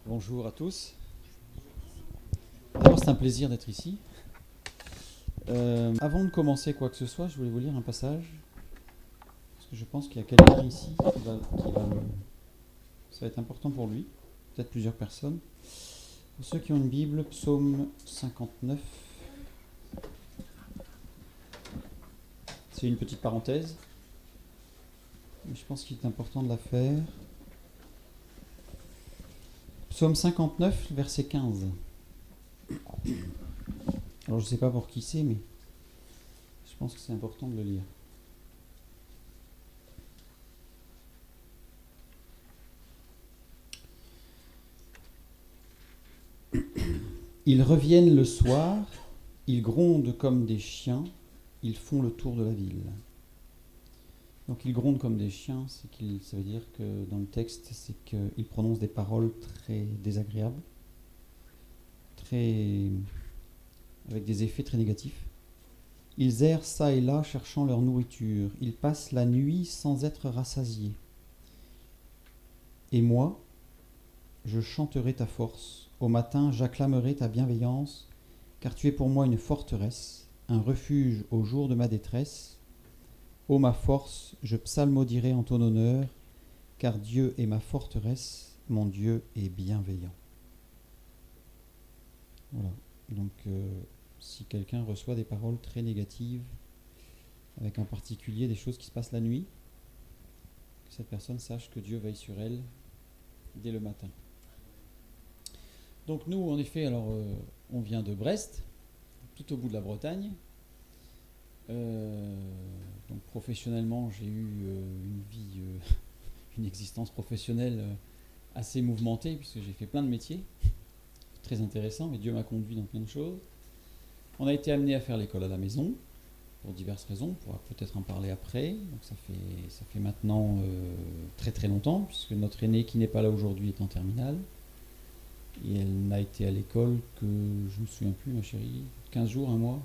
Bonjour à tous. D'abord, c'est un plaisir d'être ici. Avant de commencer quoi que ce soit, je voulais vous lire un passage. Parce que je pense qu'il y a quelqu'un ici ça va être important pour lui. Peut-être plusieurs personnes. Pour ceux qui ont une Bible, Psaume 59. C'est une petite parenthèse. Mais je pense qu'il est important de la faire. Psaume 59, verset 15. Alors je ne sais pas pour qui c'est, mais je pense que c'est important de le lire. Ils reviennent le soir, ils grondent comme des chiens, ils font le tour de la ville. Donc ils grondent comme des chiens, ça veut dire que dans le texte, c'est qu'ils prononcent des paroles très désagréables, avec des effets très négatifs. Ils errent çà et là cherchant leur nourriture, ils passent la nuit sans être rassasiés. Et moi, je chanterai ta force, au matin j'acclamerai ta bienveillance, car tu es pour moi une forteresse, un refuge au jour de ma détresse. Ô ma force, je psalmodierai en ton honneur, car Dieu est ma forteresse, mon Dieu est bienveillant. Voilà, donc si quelqu'un reçoit des paroles très négatives, avec en particulier des choses qui se passent la nuit, que cette personne sache que Dieu veille sur elle dès le matin. Donc nous, en effet, on vient de Brest, tout au bout de la Bretagne. Donc professionnellement, j'ai eu une existence professionnelle assez mouvementée, puisque j'ai fait plein de métiers, très intéressant, mais Dieu m'a conduit dans plein de choses. On a été amené à faire l'école à la maison, pour diverses raisons, on pourra peut-être en parler après. Donc ça fait maintenant très très longtemps, puisque notre aînée qui n'est pas là aujourd'hui est en terminale. Et elle n'a été à l'école que, je ne me souviens plus ma chérie, 15 jours, un mois.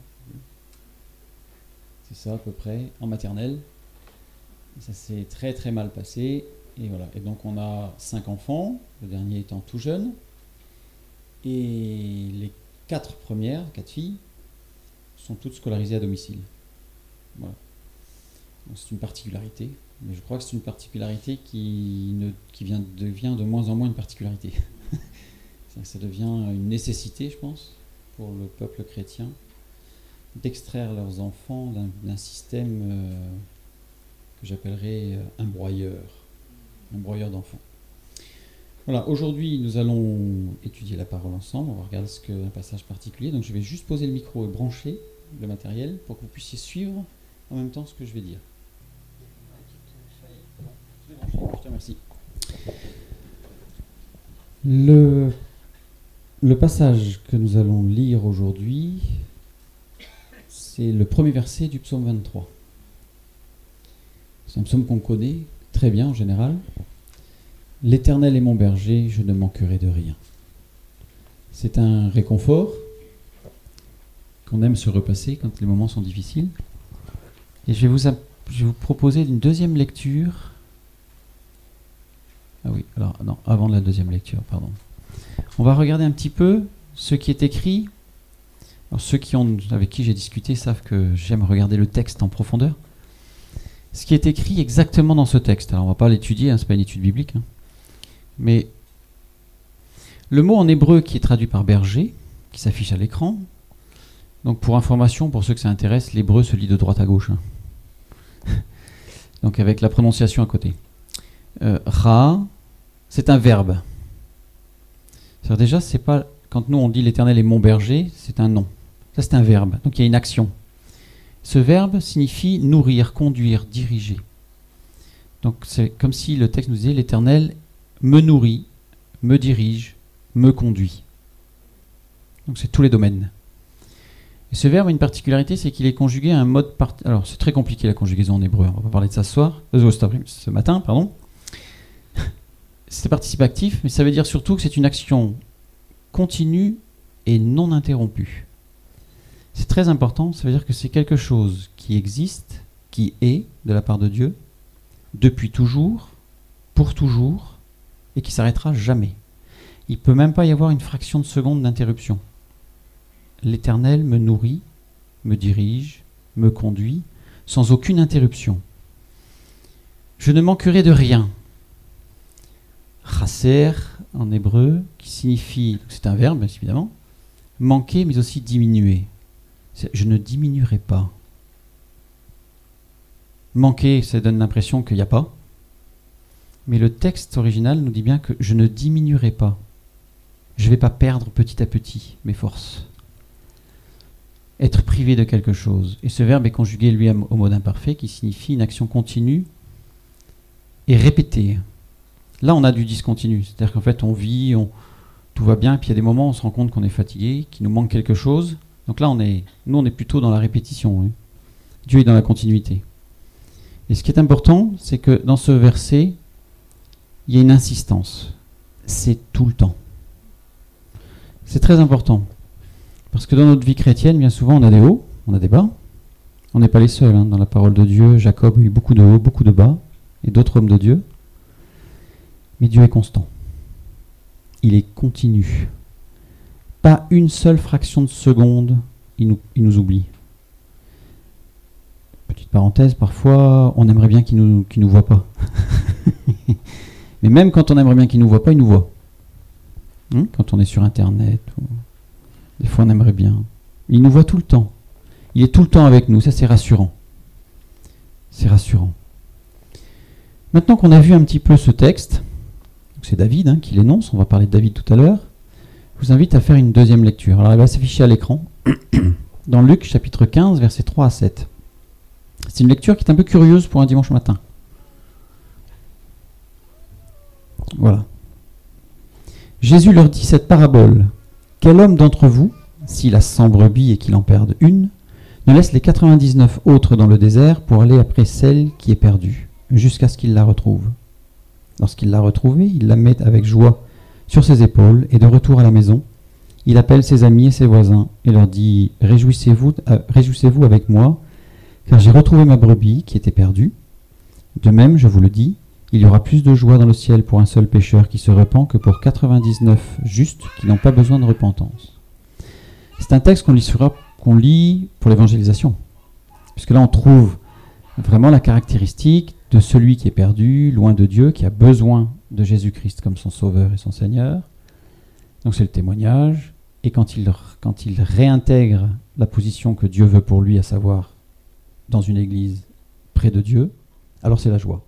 C'est ça à peu près, en maternelle. Et ça s'est très très mal passé. Et voilà. Et donc on a 5 enfants, le dernier étant tout jeune. Et les 4 filles, sont toutes scolarisées à domicile. Voilà. Donc c'est une particularité. Mais je crois que c'est une particularité qui devient de moins en moins une particularité. Ça devient une nécessité, je pense, pour le peuple chrétien, d'extraire leurs enfants d'un système que j'appellerais un broyeur d'enfants. Voilà, aujourd'hui nous allons étudier la parole ensemble, on va regarder un passage particulier, donc je vais juste poser le micro et brancher le matériel pour que vous puissiez suivre en même temps ce que je vais dire. Je te remercie. Le passage que nous allons lire aujourd'hui, c'est le premier verset du psaume 23. C'est un psaume qu'on connaît très bien en général. « L'Éternel est mon berger, je ne manquerai de rien. » C'est un réconfort qu'on aime se repasser quand les moments sont difficiles. Et je vais vous proposer une deuxième lecture. Ah oui, alors non, avant la deuxième lecture, pardon. On va regarder un petit peu ce qui est écrit. Alors ceux avec qui j'ai discuté savent que j'aime regarder le texte en profondeur. Ce qui est écrit exactement dans ce texte. Alors on ne va pas l'étudier, ce n'est pas une étude biblique. Mais le mot en hébreu qui est traduit par berger, qui s'affiche à l'écran. Donc pour information, pour ceux que ça intéresse, l'hébreu se lit de droite à gauche. Donc avec la prononciation à côté. Ra, c'est un verbe. C'est-à-dire déjà, c'est pas quand nous on dit l'Éternel est mon berger, c'est un nom. Ça c'est un verbe, donc il y a une action. Ce verbe signifie nourrir, conduire, diriger. Donc c'est comme si le texte nous disait l'Éternel me nourrit, me dirige, me conduit. Donc c'est tous les domaines. Et ce verbe a une particularité, c'est qu'il est conjugué à un mode alors c'est très compliqué la conjugaison en hébreu, on va pas parler de ça ce matin, pardon. C'est participe actif, mais ça veut dire surtout que c'est une action continue et non interrompue. C'est très important, ça veut dire que c'est quelque chose qui existe, qui est de la part de Dieu, depuis toujours, pour toujours, et qui s'arrêtera jamais. il ne peut même pas y avoir une fraction de seconde d'interruption. L'Éternel me nourrit, me dirige, me conduit, sans aucune interruption. Je ne manquerai de rien. Chaser, en hébreu, qui signifie, c'est un verbe évidemment, manquer mais aussi diminuer. Je ne diminuerai pas. Manquer, ça donne l'impression qu'il n'y a pas. Mais le texte original nous dit bien que je ne diminuerai pas. Je ne vais pas perdre petit à petit mes forces. Être privé de quelque chose. Et ce verbe est conjugué, lui, au mode imparfait, qui signifie une action continue et répétée. Là, on a du discontinu. C'est-à-dire qu'en fait, on vit, tout va bien, puis il y a des moments où on se rend compte qu'on est fatigué, qu'il nous manque quelque chose. Donc là, nous, on est plutôt dans la répétition. Hein. Dieu est dans la continuité. Et ce qui est important, c'est que dans ce verset, il y a une insistance. C'est tout le temps. C'est très important. Parce que dans notre vie chrétienne, bien souvent, on a des hauts, on a des bas. On n'est pas les seuls. Hein. Dans la parole de Dieu, Jacob a eu beaucoup de hauts, beaucoup de bas, et d'autres hommes de Dieu. Mais Dieu est constant. Il est continu. Pas une seule fraction de seconde, il nous oublie. Petite parenthèse, parfois, on aimerait bien qu'il nous voit pas. Mais même quand on aimerait bien qu'il nous voit pas, il nous voit. Quand on est sur Internet, des fois on aimerait bien. Il nous voit tout le temps. Il est tout le temps avec nous, ça c'est rassurant. C'est rassurant. Maintenant qu'on a vu un petit peu ce texte, c'est David qui l'énonce, on va parler de David tout à l'heure, je vous invite à faire une deuxième lecture. Alors elle va s'afficher à l'écran, dans Luc chapitre 15, versets 3 à 7. C'est une lecture qui est un peu curieuse pour un dimanche matin. Voilà. Jésus leur dit cette parabole. Quel homme d'entre vous, s'il a 100 brebis et qu'il en perde une, ne laisse les 99 autres dans le désert pour aller après celle qui est perdue, jusqu'à ce qu'il la retrouve. Lorsqu'il l'a retrouvée, il la met avec joie sur ses épaules et de retour à la maison, il appelle ses amis et ses voisins et leur dit « Réjouissez-vous avec moi, car j'ai retrouvé ma brebis qui était perdue. De même, je vous le dis, il y aura plus de joie dans le ciel pour un seul pécheur qui se repent que pour 99 justes qui n'ont pas besoin de repentance. » C'est un texte qu'on lit pour l'évangélisation. Puisque là, on trouve vraiment la caractéristique de celui qui est perdu, loin de Dieu, qui a besoin de Jésus-Christ comme son sauveur et son Seigneur. Donc c'est le témoignage. Et quand il réintègre la position que Dieu veut pour lui, à savoir dans une église près de Dieu, alors c'est la joie.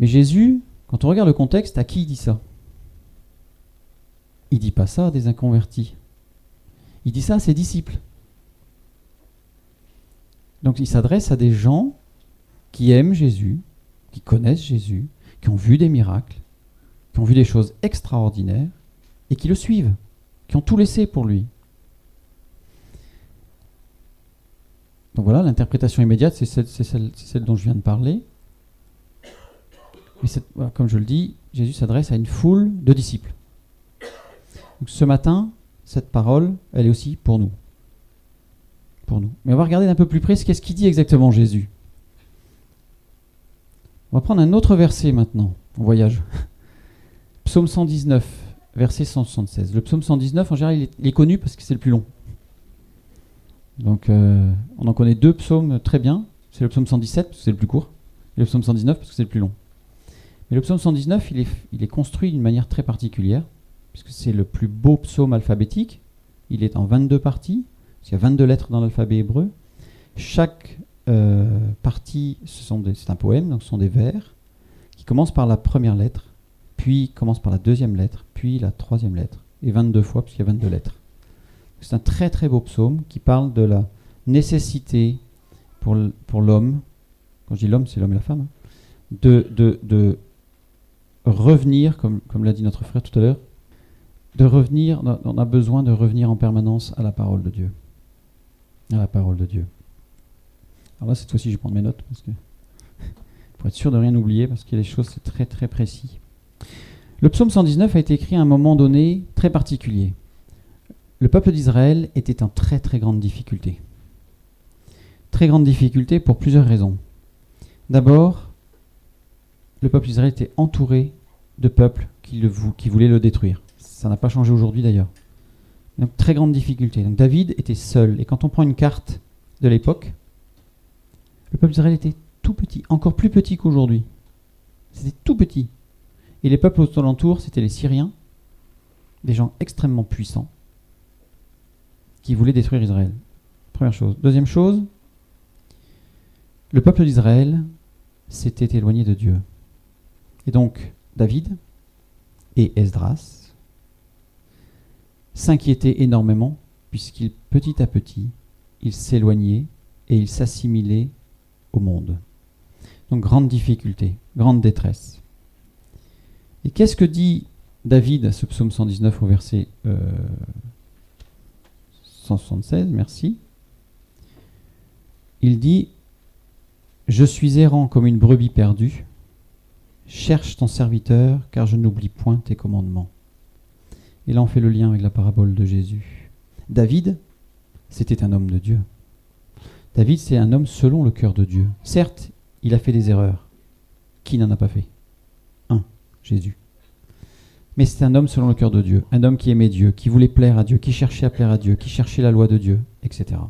Mais Jésus, quand on regarde le contexte, à qui il dit ça? Il ne dit pas ça à des inconvertis. Il dit ça à ses disciples. Donc il s'adresse à des gens qui aiment Jésus, qui connaissent Jésus, qui ont vu des miracles, qui ont vu des choses extraordinaires et qui le suivent, qui ont tout laissé pour lui. Donc voilà, l'interprétation immédiate, c'est celle dont je viens de parler. Mais voilà, comme je le dis, Jésus s'adresse à une foule de disciples. Donc ce matin, cette parole, elle est aussi pour nous. Pour nous. Mais on va regarder d'un peu plus près qu'est-ce qu'il dit exactement Jésus. On va prendre un autre verset maintenant. On voyage. Psaume 119, verset 176. Le psaume 119, en général, il est connu parce que c'est le plus long. Donc, on en connaît deux psaumes très bien. C'est le psaume 117, parce que c'est le plus court, et le psaume 119, parce que c'est le plus long. Mais le psaume 119, il est construit d'une manière très particulière, puisque c'est le plus beau psaume alphabétique. Il est en 22 parties, parce qu'il y a 22 lettres dans l'alphabet hébreu. Chaque partie, c'est un poème, donc ce sont des vers, qui commencent par la première lettre, puis commencent par la deuxième lettre, puis la troisième lettre, et 22 fois, puisqu'il y a 22 lettres. C'est un très très beau psaume qui parle de la nécessité pour l'homme, quand je dis l'homme, c'est l'homme et la femme, de revenir, comme l'a dit notre frère tout à l'heure, de revenir, on a besoin de revenir en permanence à la parole de Dieu. À la parole de Dieu. Alors là, cette fois-ci, je vais prendre mes notes, parce que pour être sûr de rien oublier, parce que les choses, c'est très très précis. Le psaume 119 a été écrit à un moment donné très particulier. Le peuple d'Israël était en très très grande difficulté. Très grande difficulté pour plusieurs raisons. D'abord, le peuple d'Israël était entouré de peuples qui voulaient le détruire. Ça n'a pas changé aujourd'hui d'ailleurs. Donc, très grande difficulté. Donc David était seul. Et quand on prend une carte de l'époque, le peuple d'Israël était tout petit, encore plus petit qu'aujourd'hui. C'était tout petit. Et les peuples aux alentours, c'était les Syriens, des gens extrêmement puissants, qui voulaient détruire Israël. Première chose. Deuxième chose, le peuple d'Israël s'était éloigné de Dieu. Et donc, David et Esdras s'inquiétaient énormément, puisqu'il, petit à petit, ils s'éloignaient et ils s'assimilaient au monde. Donc, grande difficulté, grande détresse. Et qu'est-ce que dit David à ce psaume 119 au verset 176, merci. Il dit « Je suis errant comme une brebis perdue. Cherche ton serviteur, car je n'oublie point tes commandements. » Et là, on fait le lien avec la parabole de Jésus. David, c'était un homme de Dieu. David, c'est un homme selon le cœur de Dieu. Certes, il a fait des erreurs. Qui n'en a pas fait? Jésus. Mais c'est un homme selon le cœur de Dieu, un homme qui aimait Dieu, qui voulait plaire à Dieu, qui cherchait à plaire à Dieu, qui cherchait la loi de Dieu, etc.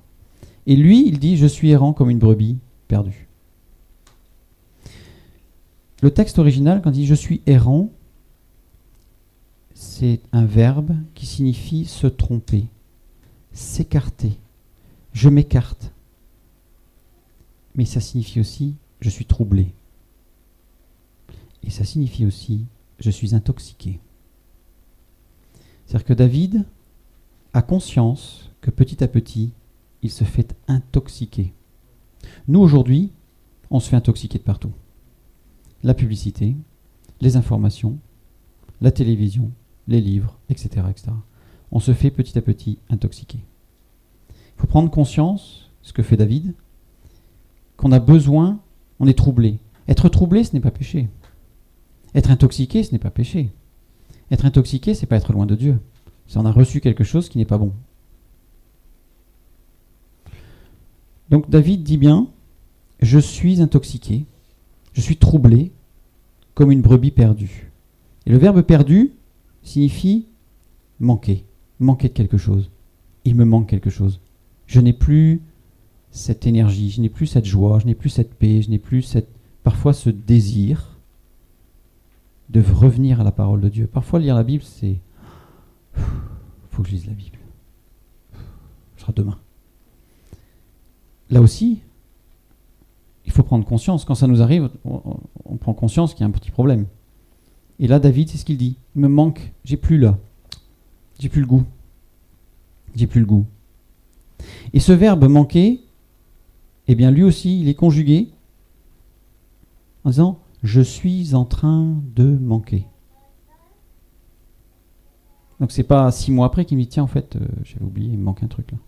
Et lui, il dit « Je suis errant comme une brebis perdue ». Le texte original, quand il dit « Je suis errant », c'est un verbe qui signifie se tromper, s'écarter. Je m'écarte. Mais ça signifie aussi « je suis troublé ». Et ça signifie aussi « je suis intoxiqué ». C'est-à-dire que David a conscience que petit à petit, il se fait intoxiquer. Nous, aujourd'hui, on se fait intoxiquer de partout. La publicité, les informations, la télévision, les livres, etc., etc. On se fait petit à petit intoxiquer. Il faut prendre conscience, ce que fait David, qu'on a besoin, on est troublé. Être troublé, ce n'est pas péché. Être intoxiqué, ce n'est pas péché. Être intoxiqué, c'est pas être loin de Dieu. C'est on a reçu quelque chose qui n'est pas bon. Donc David dit bien, je suis intoxiqué, je suis troublé comme une brebis perdue. Et le verbe perdu signifie manquer, manquer de quelque chose. Il me manque quelque chose. Je n'ai plus cette énergie, je n'ai plus cette joie, je n'ai plus cette paix, je n'ai plus parfois ce désir de revenir à la parole de Dieu. Parfois, lire la Bible, c'est faut que je lise la Bible. Ce sera demain. Là aussi, il faut prendre conscience. Quand ça nous arrive, on prend conscience qu'il y a un petit problème. Et là, David, c'est ce qu'il dit. Il me manque, j'ai plus là. J'ai plus le goût. J'ai plus le goût. Et ce verbe manquer, eh bien, lui aussi, il est conjugué en disant je suis en train de manquer. Donc c'est pas 6 mois après qu'il me dit tiens en fait j'avais oublié, il me manque un truc là.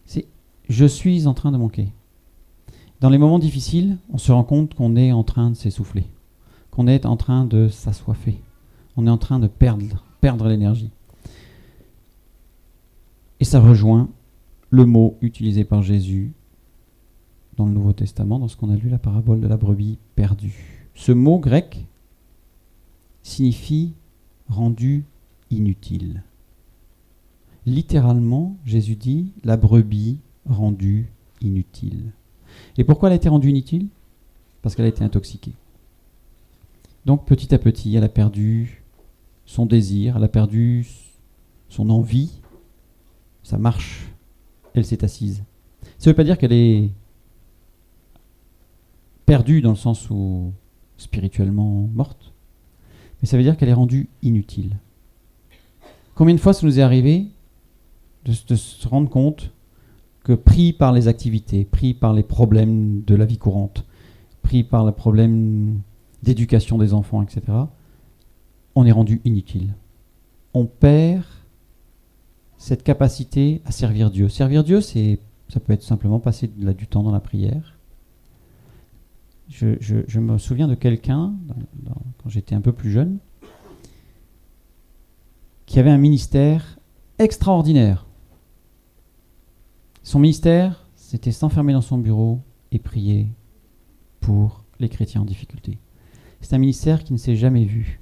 C'est je suis en train de manquer. Dans les moments difficiles, on se rend compte qu'on est en train de s'essouffler, qu'on est en train de s'assoiffer, on est en train de perdre l'énergie. Et ça rejoint le mot utilisé par Jésus dans le Nouveau Testament, dans ce qu'on a lu, la parabole de la brebis perdue. Ce mot grec signifie rendu inutile. Littéralement, Jésus dit la brebis rendue inutile. Et pourquoi elle a été rendue inutile? Parce qu'elle a été intoxiquée. Donc petit à petit, elle a perdu son désir, elle a perdu son envie, sa marche, elle s'est assise. Ça ne veut pas dire qu'elle est perdue dans le sens où spirituellement morte, mais ça veut dire qu'elle est rendue inutile. Combien de fois ça nous est arrivé de se rendre compte que pris par les activités, pris par les problèmes de la vie courante, pris par le problème d'éducation des enfants, etc., on est rendu inutile. On perd cette capacité à servir Dieu. Servir Dieu, ça peut être simplement passer du temps dans la prière. Je me souviens de quelqu'un, quand j'étais un peu plus jeune, qui avait un ministère extraordinaire. Son ministère, c'était s'enfermer dans son bureau et prier pour les chrétiens en difficulté. C'est un ministère qui ne s'est jamais vu.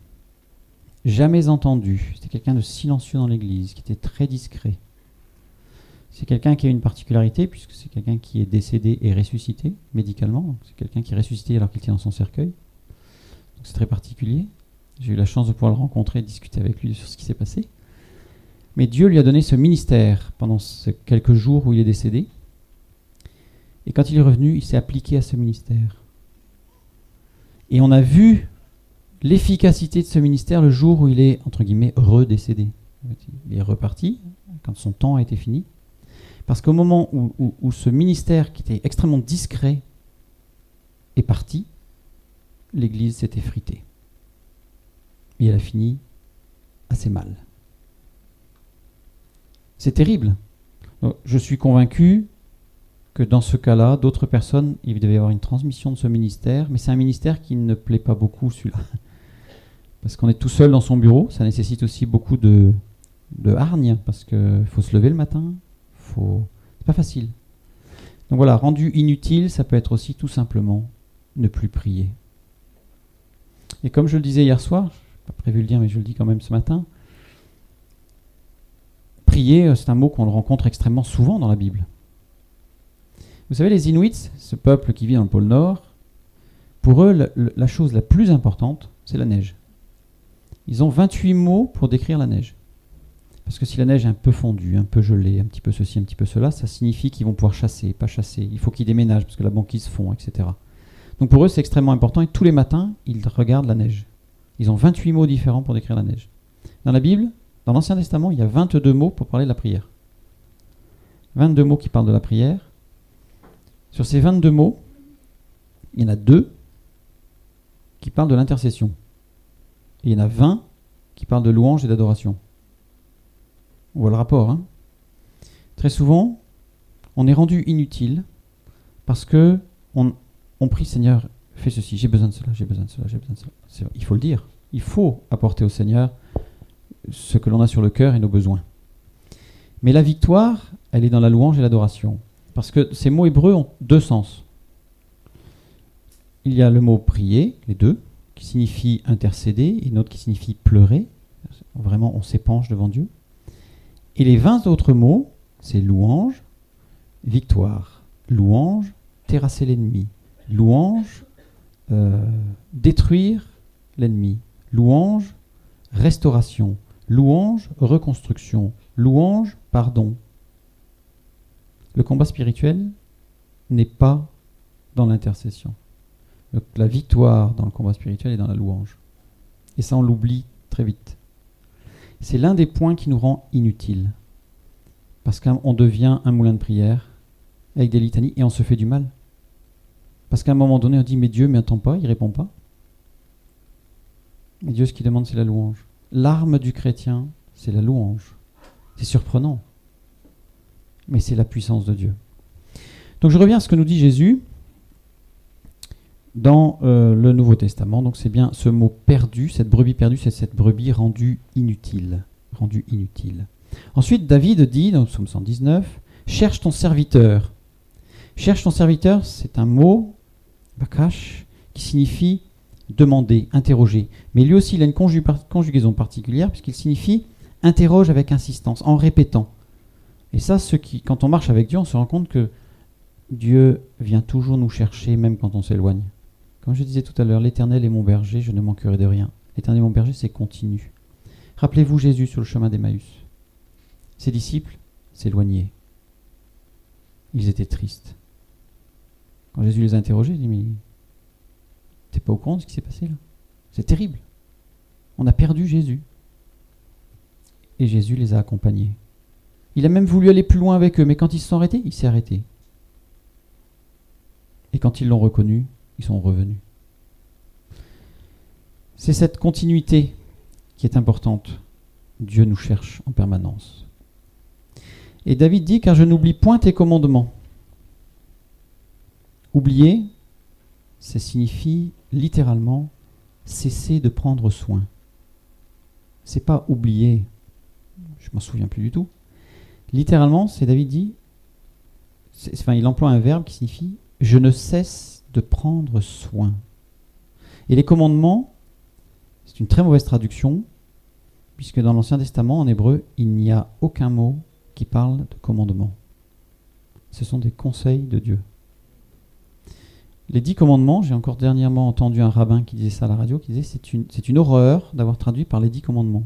jamais entendu. C'était quelqu'un de silencieux dans l'église, qui était très discret. C'est quelqu'un qui a une particularité, puisque c'est quelqu'un qui est décédé et ressuscité médicalement. C'est quelqu'un qui est ressuscité alors qu'il tient dans son cercueil. Donc c'est très particulier. J'ai eu la chance de pouvoir le rencontrer et discuter avec lui sur ce qui s'est passé. Mais Dieu lui a donné ce ministère pendant ces quelques jours où il est décédé. Et quand il est revenu, il s'est appliqué à ce ministère. Et on a vu l'efficacité de ce ministère le jour où il est, entre guillemets, redécédé. Il est reparti, quand son temps a été fini. Parce qu'au moment où ce ministère, qui était extrêmement discret, est parti, l'Église s'est effritée. Et elle a fini assez mal. C'est terrible. Donc, je suis convaincu que dans ce cas-là, d'autres personnes, il devait y avoir une transmission de ce ministère, mais c'est un ministère qui ne plaît pas beaucoup, celui-là. Parce qu'on est tout seul dans son bureau, ça nécessite aussi beaucoup de hargne, parce qu'il faut se lever le matin, c'est pas facile. Donc voilà, rendu inutile, ça peut être aussi tout simplement ne plus prier. Et comme je le disais hier soir, je n'ai pas prévu de le dire, mais je le dis quand même ce matin, prier, c'est un mot qu'on rencontre extrêmement souvent dans la Bible. Vous savez, les Inuits, ce peuple qui vit dans le pôle Nord, pour eux, la chose la plus importante, c'est la neige. Ils ont 28 mots pour décrire la neige. Parce que si la neige est un peu fondue, un peu gelée, un petit peu ceci, un petit peu cela, ça signifie qu'ils vont pouvoir chasser, pas chasser. Il faut qu'ils déménagent parce que la banquise fond, etc. Donc pour eux, c'est extrêmement important. Et tous les matins, ils regardent la neige. Ils ont 28 mots différents pour décrire la neige. Dans la Bible, dans l'Ancien Testament, il y a 22 mots pour parler de la prière. 22 mots qui parlent de la prière. Sur ces 22 mots, il y en a 2 qui parlent de l'intercession. Et il y en a 20 qui parlent de louange et d'adoration. On voit le rapport. Hein. Très souvent, on est rendu inutile parce que on prie, Seigneur, fais ceci, j'ai besoin de cela, j'ai besoin de cela, j'ai besoin de cela. Il faut le dire. Il faut apporter au Seigneur ce que l'on a sur le cœur et nos besoins. Mais la victoire, elle est dans la louange et l'adoration. Parce que ces mots hébreux ont 2 sens. Il y a le mot prier, les 2, qui signifie intercéder, et une autre qui signifie pleurer. Vraiment, on s'épanche devant Dieu. Et les 20 autres mots, c'est louange, victoire, louange, terrasser l'ennemi, louange, détruire l'ennemi, louange, restauration, louange, reconstruction, louange, pardon. Le combat spirituel n'est pas dans l'intercession. La victoire dans le combat spirituel est dans la louange. Et ça, on l'oublie très vite. C'est l'un des points qui nous rend inutiles. Parce qu'on devient un moulin de prière avec des litanies et on se fait du mal. Parce qu'à un moment donné, on dit « Mais Dieu ne m'entend pas, il ne répond pas. » Mais Dieu, ce qu'il demande, c'est la louange. L'arme du chrétien, c'est la louange. C'est surprenant. Mais c'est la puissance de Dieu. Donc je reviens à ce que nous dit Jésus dans le Nouveau Testament. Donc c'est bien ce mot perdu, cette brebis perdue, c'est cette brebis rendue inutile. Rendue inutile. Ensuite, David dit, dans le psaume 119, « Cherche ton serviteur ». Cherche ton serviteur, c'est un mot, bakash, qui signifie demander, interroger. Mais lui aussi, il a une conjugaison particulière, puisqu'il signifie interroge avec insistance, en répétant. Et ça, quand on marche avec Dieu, on se rend compte que Dieu vient toujours nous chercher, même quand on s'éloigne. Comme je disais tout à l'heure, l'Éternel est mon berger, je ne manquerai de rien. L'Éternel est mon berger, c'est continu. Rappelez-vous Jésus sur le chemin d'Emmaüs. Ses disciples s'éloignaient. Ils étaient tristes. Quand Jésus les a interrogés, il dit « Mais t'es pas au courant de ce qui s'est passé là? C'est terrible. On a perdu Jésus. » Et Jésus les a accompagnés. Il a même voulu aller plus loin avec eux, mais quand ils se sont arrêtés, il s'est arrêté. Et quand ils l'ont reconnu, ils sont revenus. C'est cette continuité qui est importante. Dieu nous cherche en permanence. Et David dit « Car je n'oublie point tes commandements ». Oublier, ça signifie littéralement cesser de prendre soin. C'est pas oublier, je m'en souviens plus du tout. Littéralement, c'est David dit, il emploie un verbe qui signifie « je ne cesse de prendre soin ». Et les commandements, c'est une très mauvaise traduction, puisque dans l'Ancien Testament, en hébreu, il n'y a aucun mot qui parle de commandement. Ce sont des conseils de Dieu. Les 10 commandements, j'ai encore dernièrement entendu un rabbin qui disait ça à la radio, qui disait c'est une horreur d'avoir traduit par les 10 commandements.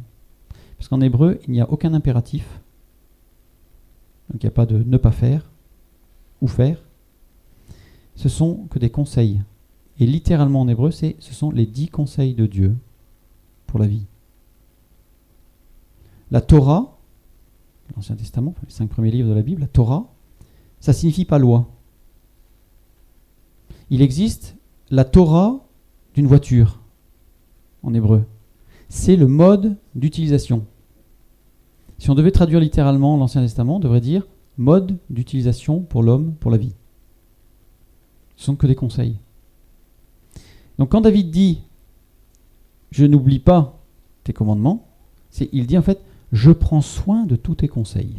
Parce qu'en hébreu, il n'y a aucun impératif. Donc il n'y a pas de ne pas faire ou faire. Ce sont que des conseils. Et littéralement en hébreu, ce sont les 10 conseils de Dieu pour la vie. La Torah, l'Ancien Testament, les 5 premiers livres de la Bible, la Torah, ça ne signifie pas loi. Il existe la Torah d'une voiture, en hébreu. C'est le mode d'utilisation. Si on devait traduire littéralement l'Ancien Testament, on devrait dire mode d'utilisation pour l'homme, pour la vie. Ce ne sont que des conseils. Donc quand David dit « Je n'oublie pas tes commandements », il dit en fait « Je prends soin de tous tes conseils ».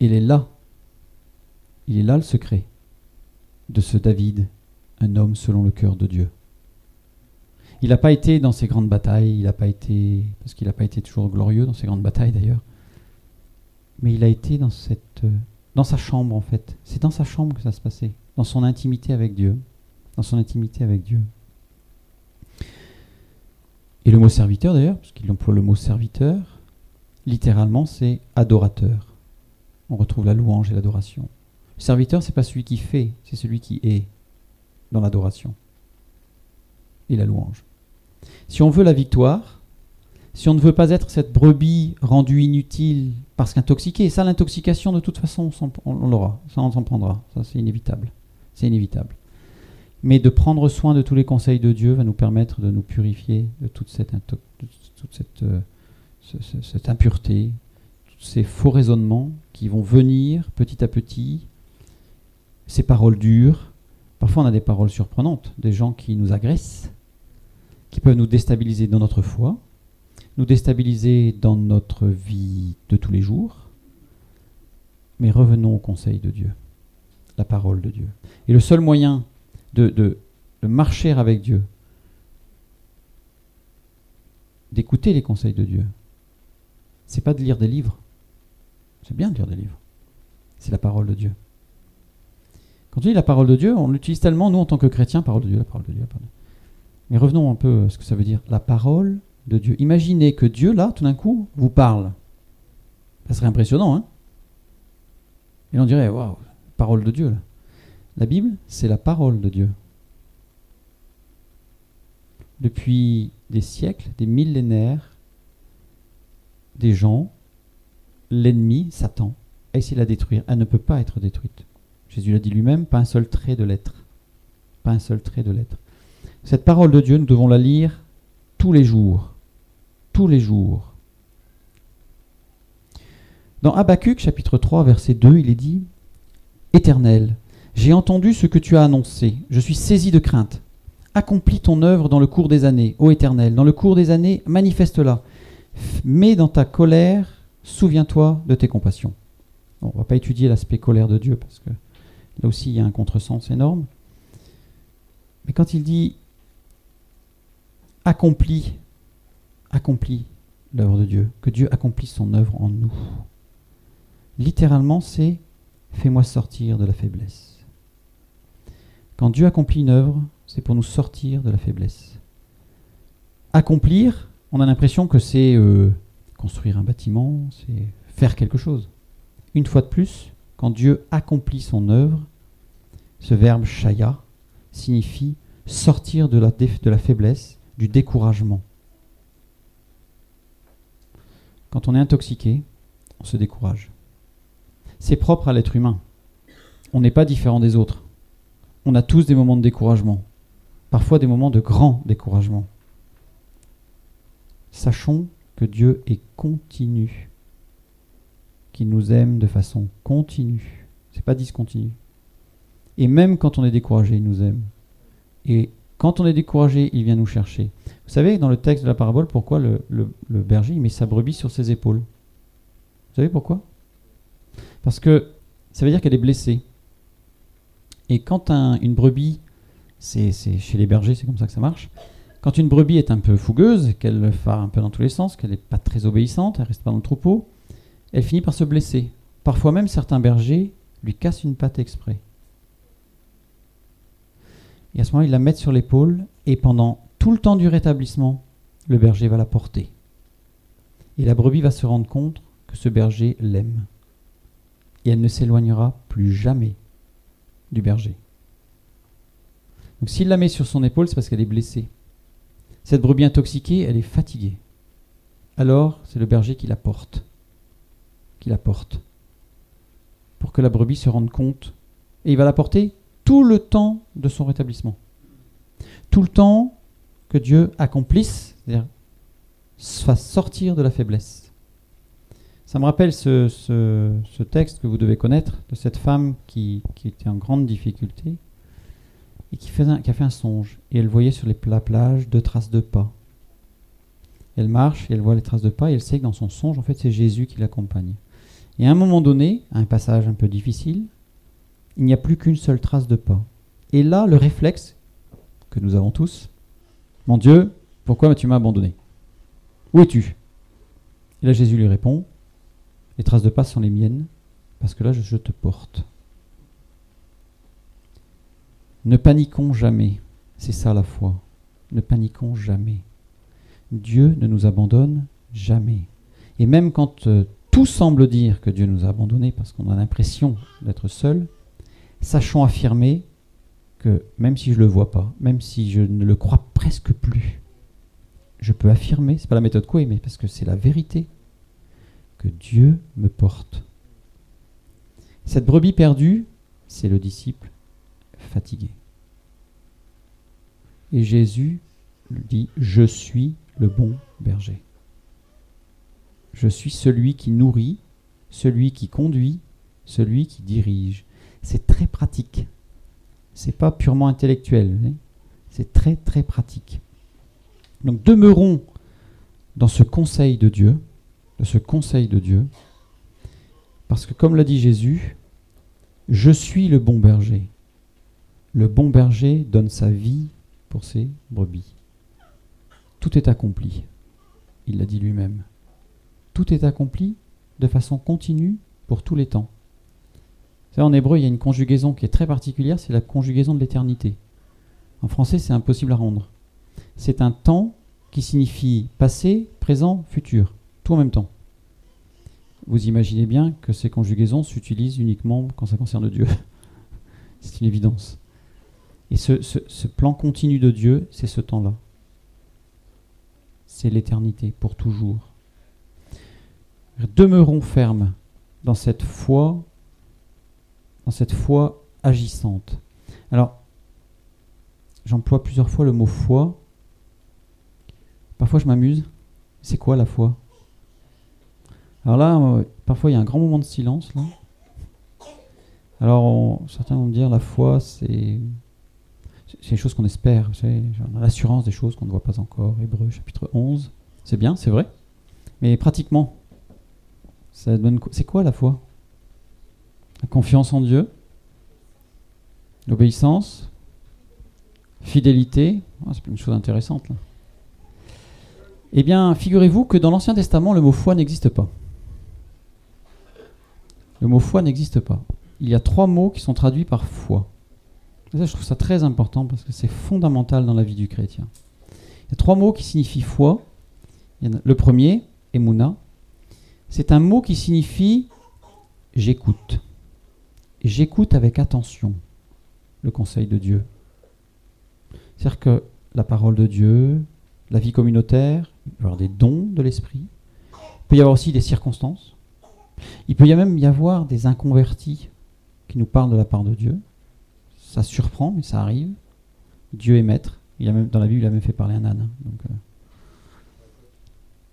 Il est là le secret de ce David, un homme selon le cœur de Dieu. Il n'a pas été dans ces grandes batailles, parce qu'il n'a pas été toujours glorieux dans ces grandes batailles d'ailleurs, mais il a été dans sa chambre en fait. C'est dans sa chambre que ça se passait, dans son intimité avec Dieu. Et le mot serviteur d'ailleurs, parce qu'il emploie le mot serviteur, littéralement c'est adorateur. On retrouve la louange et l'adoration. Le serviteur, c'est pas celui qui fait, c'est celui qui est dans l'adoration et la louange. Si on veut la victoire, si on ne veut pas être cette brebis rendue inutile parce qu'intoxiquée, ça l'intoxication de toute façon on l'aura, ça on s'en prendra, ça c'est inévitable. Mais de prendre soin de tous les conseils de Dieu va nous permettre de nous purifier de toute cette impureté, tous ces faux raisonnements qui vont venir petit à petit, ces paroles dures. Parfois on a des paroles surprenantes, des gens qui nous agressent, qui peuvent nous déstabiliser dans notre foi, nous déstabiliser dans notre vie de tous les jours. Mais revenons au conseil de Dieu, la parole de Dieu. Et le seul moyen de marcher avec Dieu, d'écouter les conseils de Dieu, c'est pas de lire des livres. C'est bien de lire des livres. C'est la parole de Dieu. Quand on dit la parole de Dieu, on l'utilise tellement, nous en tant que chrétiens, parole de Dieu, la parole de Dieu, la parole de Dieu. Mais revenons un peu à ce que ça veut dire, la parole de Dieu. Imaginez que Dieu, là, tout d'un coup, vous parle. Ça serait impressionnant, hein? Et on dirait, waouh, parole de Dieu, là. La Bible, c'est la parole de Dieu. Depuis des siècles, des millénaires, des gens, l'ennemi, Satan, a essayé de la détruire. Elle ne peut pas être détruite. Jésus l'a dit lui-même, pas un seul trait de l'être. Pas un seul trait de l'être. Cette parole de Dieu, nous devons la lire tous les jours. Tous les jours. Dans Habakkuk, chapitre 3, verset 2, il est dit « Éternel, j'ai entendu ce que tu as annoncé. Je suis saisi de crainte. Accomplis ton œuvre dans le cours des années, ô Éternel. Dans le cours des années, manifeste-la. Mets dans ta colère, souviens-toi de tes compassions. » Bon, on ne va pas étudier l'aspect colère de Dieu, parce que là aussi, il y a un contresens énorme. Mais quand il dit « accomplis l'œuvre de Dieu, que Dieu accomplisse son œuvre en nous », littéralement, c'est « fais-moi sortir de la faiblesse ». Quand Dieu accomplit une œuvre, c'est pour nous sortir de la faiblesse. Accomplir, on a l'impression que c'est construire un bâtiment, c'est faire quelque chose. Une fois de plus, quand Dieu accomplit son œuvre, ce verbe shaya signifie sortir de la faiblesse, du découragement. Quand on est intoxiqué, on se décourage. C'est propre à l'être humain. On n'est pas différent des autres. On a tous des moments de découragement, parfois des moments de grand découragement. Sachons que Dieu est continu, qu'il nous aime de façon continue. C'est pas discontinu. Et même quand on est découragé, il nous aime. Et quand on est découragé, il vient nous chercher. Vous savez, dans le texte de la parabole, pourquoi le berger il met sa brebis sur ses épaules? Vous savez pourquoi? Parce que ça veut dire qu'elle est blessée. Et quand une brebis, c'est chez les bergers, c'est comme ça que ça marche, Quand une brebis est un peu fougueuse, qu'elle va un peu dans tous les sens, qu'elle n'est pas très obéissante, elle ne reste pas dans le troupeau, elle finit par se blesser. Parfois même, certains bergers lui cassent une patte exprès. Et à ce moment-là, ils la mettent sur l'épaule, et pendant tout le temps du rétablissement, le berger va la porter. Et la brebis va se rendre compte que ce berger l'aime. Et elle ne s'éloignera plus jamais du berger. Donc s'il la met sur son épaule, c'est parce qu'elle est blessée. Cette brebis intoxiquée, elle est fatiguée. Alors, c'est le berger qui la porte. Pour que la brebis se rende compte. Et il va la porter tout le temps de son rétablissement. Tout le temps que Dieu accomplisse, c'est-à-dire fasse sortir de la faiblesse. Ça me rappelle ce texte que vous devez connaître, de cette femme qui était en grande difficulté et qui a fait un songe. Et elle voyait sur la plage 2 traces de pas. Elle marche et elle voit les traces de pas et elle sait que dans son songe, en fait, c'est Jésus qui l'accompagne. Et à un moment donné, à un passage un peu difficile, il n'y a plus qu'une seule trace de pas. Et là, le réflexe que nous avons tous, mon Dieu, pourquoi tu m'as abandonné? Où es-tu? Et là, Jésus lui répond, les traces de pas sont les miennes, parce que là, je te porte. Ne paniquons jamais, c'est ça la foi. Ne paniquons jamais. Dieu ne nous abandonne jamais. Et même quand tout semble dire que Dieu nous a abandonnés parce qu'on a l'impression d'être seul, sachons affirmer que même si je ne le vois pas, même si je ne le crois presque plus, je peux affirmer, c'est pas la méthode Coué, mais parce que c'est la vérité, que Dieu me porte. Cette brebis perdue, c'est le disciple fatigué. Et Jésus lui dit, je suis le bon berger. Je suis celui qui nourrit, celui qui conduit, celui qui dirige. C'est très pratique. C'est pas purement intellectuel. Hein. C'est très très pratique. Donc demeurons dans ce conseil de Dieu, parce que comme l'a dit Jésus, je suis le bon berger. Le bon berger donne sa vie pour ses brebis. Tout est accompli. Il l'a dit lui-même. Tout est accompli de façon continue pour tous les temps. En hébreu, il y a une conjugaison qui est très particulière, c'est la conjugaison de l'éternité. En français, c'est impossible à rendre. C'est un temps qui signifie passé, présent, futur, tout en même temps. Vous imaginez bien que ces conjugaisons s'utilisent uniquement quand ça concerne Dieu. C'est une évidence. Et ce plan continu de Dieu, c'est ce temps-là. C'est l'éternité, pour toujours. Demeurons fermes dans cette foi agissante. Alors, j'emploie plusieurs fois le mot foi. Parfois, je m'amuse. C'est quoi la foi? Alors là, parfois, il y a un grand moment de silence. Là. Alors, certains vont me dire, la foi, c'est les choses qu'on espère. L'assurance des choses qu'on ne voit pas encore. Hébreux, chapitre 11. C'est bien, c'est vrai. Mais pratiquement, c'est quoi la foi? La confiance en Dieu, l'obéissance, fidélité. C'est une chose intéressante là. Eh bien, figurez-vous que dans l'Ancien Testament, le mot foi n'existe pas. Le mot foi n'existe pas. Il y a 3 mots qui sont traduits par foi. Et ça, je trouve ça très important parce que c'est fondamental dans la vie du chrétien. Il y a 3 mots qui signifient foi. Le premier, Emouna, c'est un mot qui signifie j'écoute. Et j'écoute avec attention le conseil de Dieu. C'est-à-dire que la parole de Dieu, la vie communautaire, il peut y avoir des dons de l'esprit, il peut y avoir aussi des circonstances, il peut même y avoir des inconvertis qui nous parlent de la part de Dieu. Ça surprend, mais ça arrive. Dieu est maître. Dans la Bible, il a même fait parler un âne. Donc,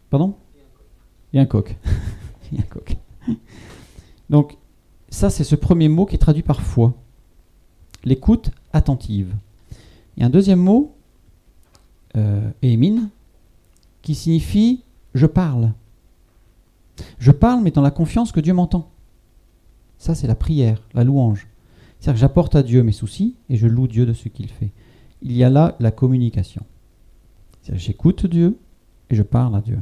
Pardon ? Et un coq. Et un coq. Donc, ça, c'est ce premier mot qui est traduit par foi. L'écoute attentive. Il y a un deuxième mot, émine, qui signifie je parle. Je parle, mais dans la confiance que Dieu m'entend. Ça, c'est la prière, la louange. C'est-à-dire que j'apporte à Dieu mes soucis et je loue Dieu de ce qu'il fait. Il y a là la communication. C'est-à-dire, j'écoute Dieu et je parle à Dieu.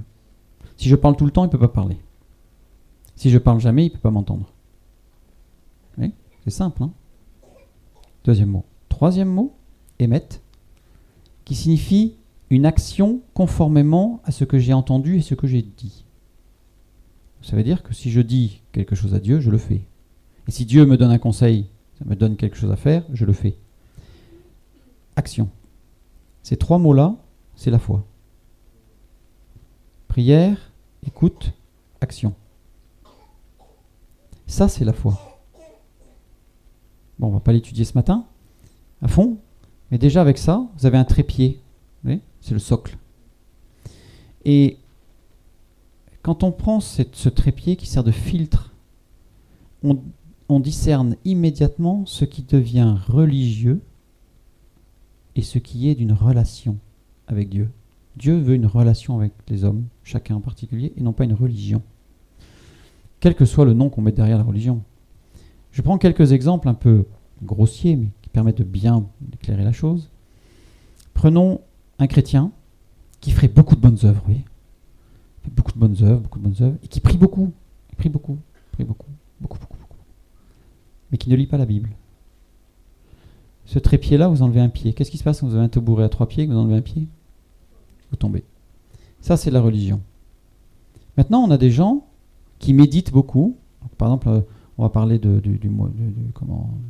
Si je parle tout le temps, il ne peut pas parler. Si je parle jamais, il ne peut pas m'entendre. Oui, c'est simple, hein? Deuxième mot. Troisième mot, émettre, qui signifie une action conformément à ce que j'ai entendu et ce que j'ai dit. Ça veut dire que si je dis quelque chose à Dieu, je le fais. Et si Dieu me donne un conseil, ça me donne quelque chose à faire, je le fais. Action. Ces trois mots-là, c'est la foi. Prière, écoute, action. Ça, c'est la foi. Bon, on ne va pas l'étudier ce matin, à fond, mais déjà avec ça, vous avez un trépied. Vous voyez, c'est le socle. Et quand on prend ce trépied qui sert de filtre, on discerne immédiatement ce qui devient religieux et ce qui est d'une relation avec Dieu. Dieu veut une relation avec les hommes, chacun en particulier, et non pas une religion. Quel que soit le nom qu'on met derrière la religion. Je prends quelques exemples un peu grossiers, mais qui permettent de bien éclairer la chose. Prenons un chrétien qui ferait beaucoup de bonnes œuvres, oui. Beaucoup de bonnes œuvres, et qui prie beaucoup. Il prie beaucoup, beaucoup. Mais qui ne lit pas la Bible. Ce trépied-là, vous enlevez un pied. Qu'est-ce qui se passe quand vous avez un tabouret à 3 pieds et que vous enlevez un pied? Vous tombez. Ça, c'est la religion. Maintenant, on a des gens qui méditent beaucoup. Donc, par exemple, on va parler de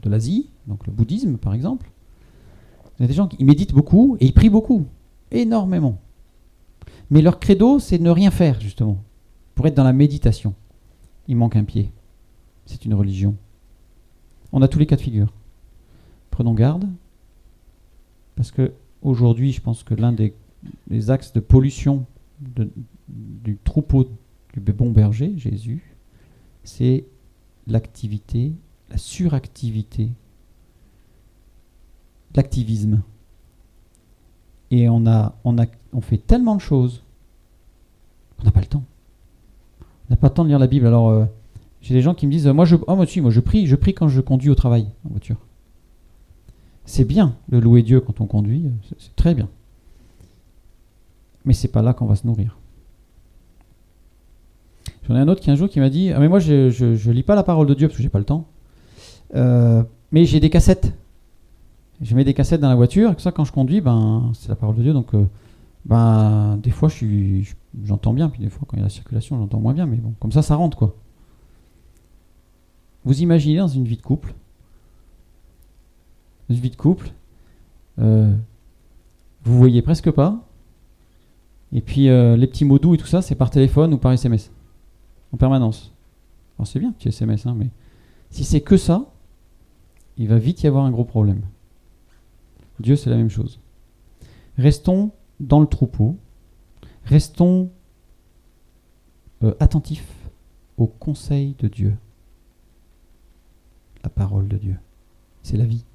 l'Asie, donc le bouddhisme, par exemple. Il y a des gens qui méditent beaucoup et ils prient beaucoup, énormément. Mais leur credo, c'est de ne rien faire, justement, pour être dans la méditation. Il manque un pied. C'est une religion. On a tous les cas de figure. Prenons garde, parce que aujourd'hui, je pense que l'un des axes de pollution du troupeau du bon berger, Jésus, c'est l'activité, la suractivité, l'activisme. Et on fait tellement de choses, on n'a pas le temps. On n'a pas le temps de lire la Bible. Alors, j'ai des gens qui me disent, moi je prie quand je conduis au travail en voiture. C'est bien de louer Dieu quand on conduit, c'est très bien. Mais c'est pas là qu'on va se nourrir. J'en ai un autre qui un jour qui m'a dit, mais moi je lis pas la parole de Dieu parce que j'ai pas le temps. Mais j'ai des cassettes. Je mets des cassettes dans la voiture et que ça quand je conduis, c'est la parole de Dieu, donc des fois j'entends bien, puis des fois quand il y a la circulation j'entends moins bien, mais bon, comme ça rentre quoi. Vous imaginez dans une vie de couple, vous voyez presque pas, et puis les petits mots doux et tout ça, c'est par téléphone ou par SMS, en permanence. Alors c'est bien, petit SMS, mais si c'est que ça, il va vite y avoir un gros problème. Dieu, c'est la même chose. Restons dans le troupeau, restons attentifs au conseil de Dieu. La parole de Dieu, c'est la vie.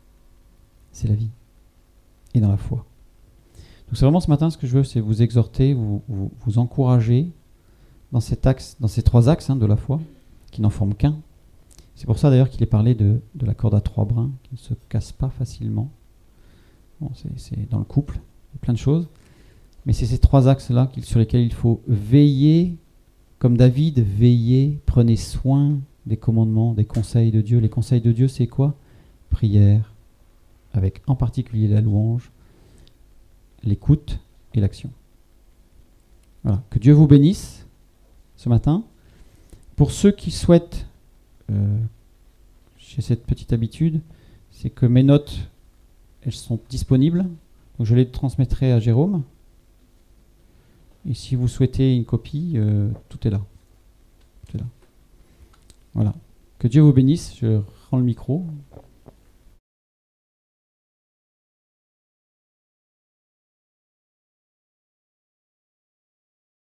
C'est la vie. Et dans la foi. Donc c'est vraiment ce matin, ce que je veux, c'est vous exhorter, vous encourager dans ces 3 axes de la foi, qui n'en forment qu'un. C'est pour ça d'ailleurs qu'il est parlé de la corde à 3 brins, qui ne se casse pas facilement. Bon, c'est dans le couple, il y a plein de choses. Mais c'est ces 3 axes-là sur lesquels il faut veiller, comme David, veiller, prenez soin des commandements, des conseils de Dieu. Les conseils de Dieu, c'est quoi? Prière, avec en particulier la louange, l'écoute et l'action. Voilà. Que Dieu vous bénisse ce matin. Pour ceux qui souhaitent, j'ai cette petite habitude, c'est que mes notes, elles sont disponibles. Donc je les transmettrai à Jérôme. Et si vous souhaitez une copie, tout est là. Tout est là. Voilà. Que Dieu vous bénisse. Je rends le micro.